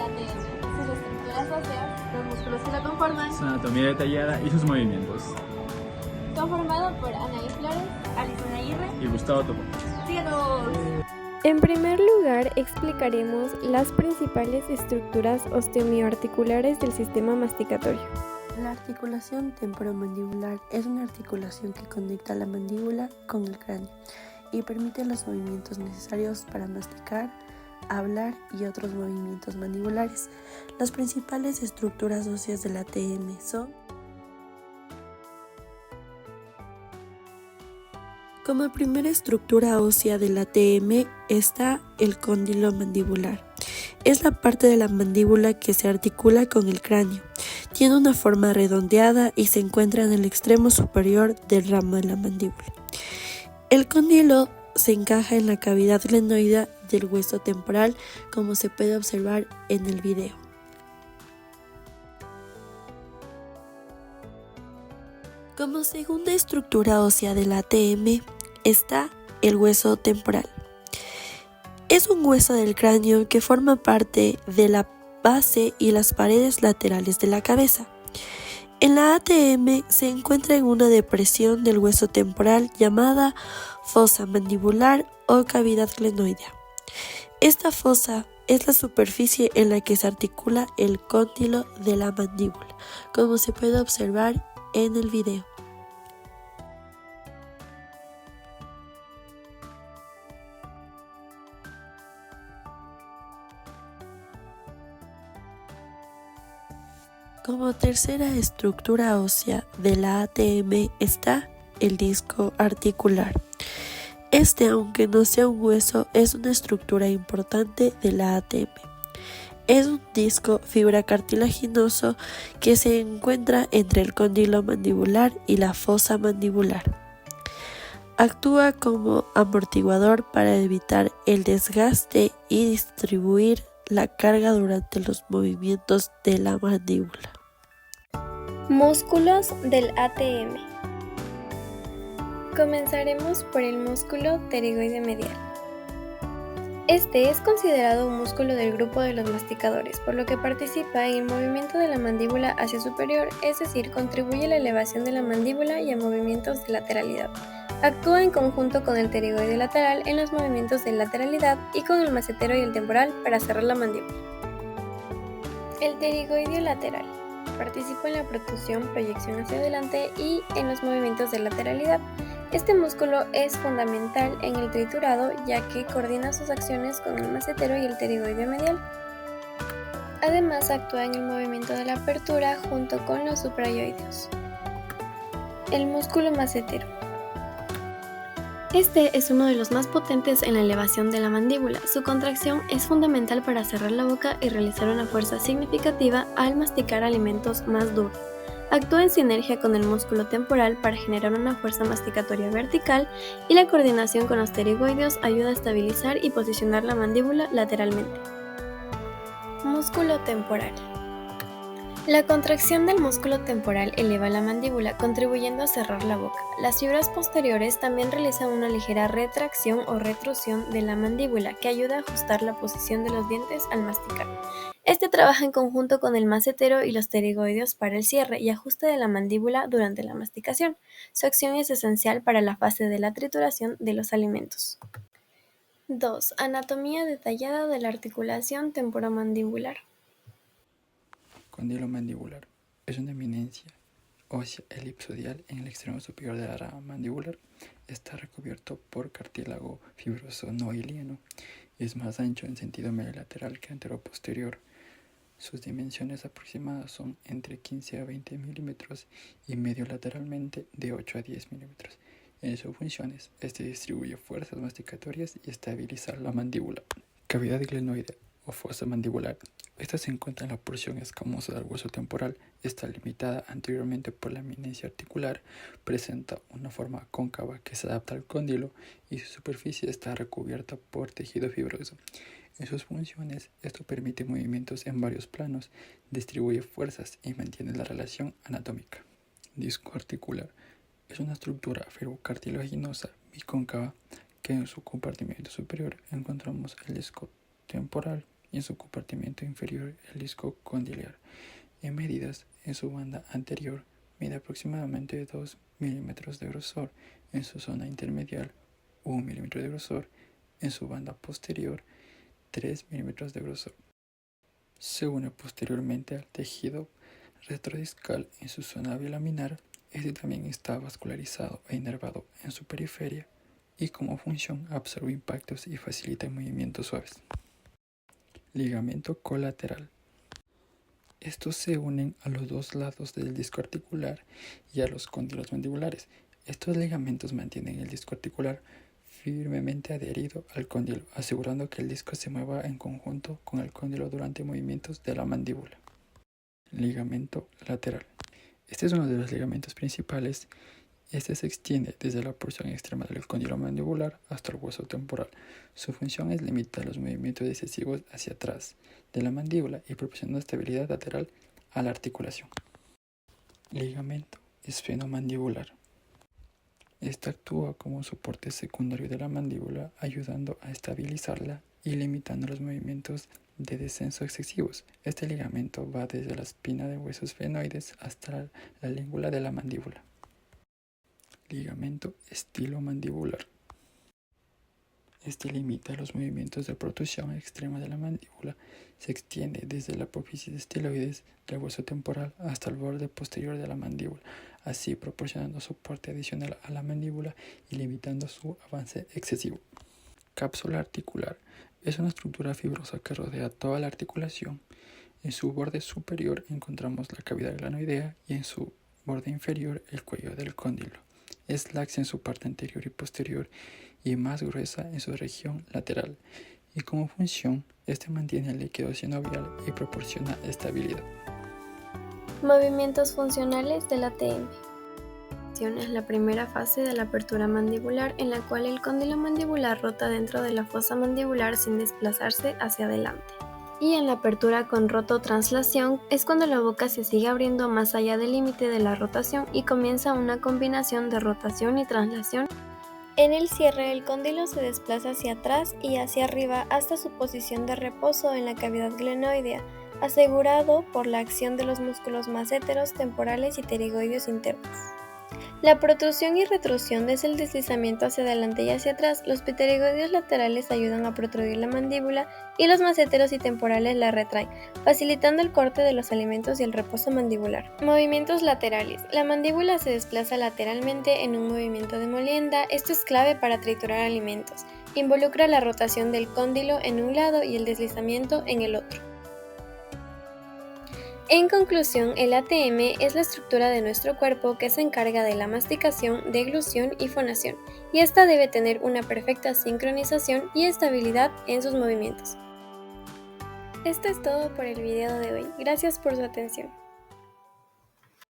la ATM, sus estructuras óseas, los músculos que la conforman. Su anatomía detallada y sus movimientos. Conformado por Anaí Flores, Alison Aguirre Y Gustavo Topo. ¡Síganos! En primer lugar, explicaremos las principales estructuras osteomioarticulares del sistema masticatorio. La articulación temporomandibular es una articulación que conecta la mandíbula con el cráneo y permite los movimientos necesarios para masticar, hablar y otros movimientos mandibulares. Las principales estructuras óseas de la ATM son: como primera estructura ósea de la ATM está el cóndilo mandibular. Es la parte de la mandíbula que se articula con el cráneo. Tiene una forma redondeada y se encuentra en el extremo superior del ramo de la mandíbula. El cóndilo se encaja en la cavidad glenoidea del hueso temporal, como se puede observar en el video. Como segunda estructura ósea de la ATM está el hueso temporal. Es un hueso del cráneo que forma parte de la base y las paredes laterales de la cabeza. En la ATM se encuentra en una depresión del hueso temporal llamada fosa mandibular o cavidad glenoidea. Esta fosa es la superficie en la que se articula el cóndilo de la mandíbula, como se puede observar en el video. Como tercera estructura ósea de la ATM está el disco articular. Este, aunque no sea un hueso, es una estructura importante de la ATM. Es un disco fibra cartilaginoso que se encuentra entre el cóndilo mandibular y la fosa mandibular. Actúa como amortiguador para evitar el desgaste y distribuir la carga durante los movimientos de la mandíbula. Músculos del ATM. Comenzaremos por el músculo pterigoide medial. Este es considerado un músculo del grupo de los masticadores, por lo que participa en el movimiento de la mandíbula hacia superior, es decir, contribuye a la elevación de la mandíbula y a movimientos de lateralidad. Actúa en conjunto con el pterigoide lateral en los movimientos de lateralidad y con el macetero y el temporal para cerrar la mandíbula. El pterigoide lateral participa en la protrusión, proyección hacia adelante y en los movimientos de lateralidad. Este músculo es fundamental en el triturado ya que coordina sus acciones con el macetero y el pterigoide medial. Además actúa en el movimiento de la apertura junto con los suprayoideos. El músculo macetero. Este es uno de los más potentes en la elevación de la mandíbula. Su contracción es fundamental para cerrar la boca y realizar una fuerza significativa al masticar alimentos más duros. Actúa en sinergia con el músculo temporal para generar una fuerza masticatoria vertical y la coordinación con los pterigoideos ayuda a estabilizar y posicionar la mandíbula lateralmente. Músculo temporal. La contracción del músculo temporal eleva la mandíbula, contribuyendo a cerrar la boca. Las fibras posteriores también realizan una ligera retracción o retrusión de la mandíbula, que ayuda a ajustar la posición de los dientes al masticar. Este trabaja en conjunto con el macetero y los pterigoideos para el cierre y ajuste de la mandíbula durante la masticación. Su acción es esencial para la fase de la trituración de los alimentos. 2. Anatomía detallada de la articulación temporomandibular. Cóndilo mandibular. Es una eminencia ósea elipsoidal en el extremo superior de la rama mandibular. Está recubierto por cartílago fibroso no hiliano y es más ancho en sentido mediolateral que anteroposterior. Sus dimensiones aproximadas son entre 15 a 20 milímetros y medio lateralmente de 8 a 10 milímetros. En sus funciones, este distribuye fuerzas masticatorias y estabiliza la mandíbula. Cavidad glenoidea o fosa mandibular. Esta se encuentra en la porción escamosa del hueso temporal. Está limitada anteriormente por la eminencia articular. Presenta una forma cóncava que se adapta al cóndilo y su superficie está recubierta por tejido fibroso. En sus funciones, esto permite movimientos en varios planos, distribuye fuerzas y mantiene la relación anatómica. Disco articular. Es una estructura ferrocartilaginosa bicóncava que en su compartimento superior encontramos el disco temporal y en su compartimento inferior el disco condiliar. En medidas, en su banda anterior mide aproximadamente 2 milímetros de grosor, en su zona intermedial 1 milímetro de grosor, en su banda posterior 3 milímetros de grosor. Se une posteriormente al tejido retrodiscal en su zona bilaminar. Este también está vascularizado e inervado en su periferia y como función absorbe impactos y facilita movimientos suaves. Ligamento colateral. Estos se unen a los dos lados del disco articular y a los cóndilos mandibulares. Estos ligamentos mantienen el disco articular firmemente adherido al cóndilo, asegurando que el disco se mueva en conjunto con el cóndilo durante movimientos de la mandíbula. Ligamento lateral. Este es uno de los ligamentos principales. Este se extiende desde la porción extrema del cóndilo mandibular hasta el hueso temporal. Su función es limitar los movimientos excesivos hacia atrás de la mandíbula y proporcionar estabilidad lateral a la articulación. Ligamento esfenomandibular. Este actúa como soporte secundario de la mandíbula, ayudando a estabilizarla y limitando los movimientos de descenso excesivos. Este ligamento va desde la espina de huesos esfenoides hasta la lígula de la mandíbula. Ligamento estilomandibular. Este limita los movimientos de protrusión extrema de la mandíbula. Se extiende desde la apófisis estiloides del hueso temporal hasta el borde posterior de la mandíbula, así proporcionando soporte adicional a la mandíbula y limitando su avance excesivo. Cápsula articular. Es una estructura fibrosa que rodea toda la articulación. En su borde superior encontramos la cavidad glanoidea y en su borde inferior el cuello del cóndilo. Es laxa en su parte anterior y posterior y más gruesa en su región lateral. Y como función, este mantiene el líquido sinovial y proporciona estabilidad. Movimientos funcionales de la ATM. Es la primera fase de la apertura mandibular, en la cual el cóndilo mandibular rota dentro de la fosa mandibular sin desplazarse hacia adelante. Y en la apertura con rototranslación es cuando la boca se sigue abriendo más allá del límite de la rotación y comienza una combinación de rotación y translación. En el cierre, el cóndilo se desplaza hacia atrás y hacia arriba hasta su posición de reposo en la cavidad glenoidea, asegurado por la acción de los músculos masseteros, temporales y pterigoideos internos. La protrusión y retrusión es el deslizamiento hacia adelante y hacia atrás. Los pterigoideos laterales ayudan a protruir la mandíbula y los masseteros y temporales la retraen, facilitando el corte de los alimentos y el reposo mandibular. Movimientos laterales. La mandíbula se desplaza lateralmente en un movimiento de molienda. Esto es clave para triturar alimentos. Involucra la rotación del cóndilo en un lado y el deslizamiento en el otro. En conclusión, el ATM es la estructura de nuestro cuerpo que se encarga de la masticación, deglución y fonación, y esta debe tener una perfecta sincronización y estabilidad en sus movimientos. Esto es todo por el video de hoy. Gracias por su atención.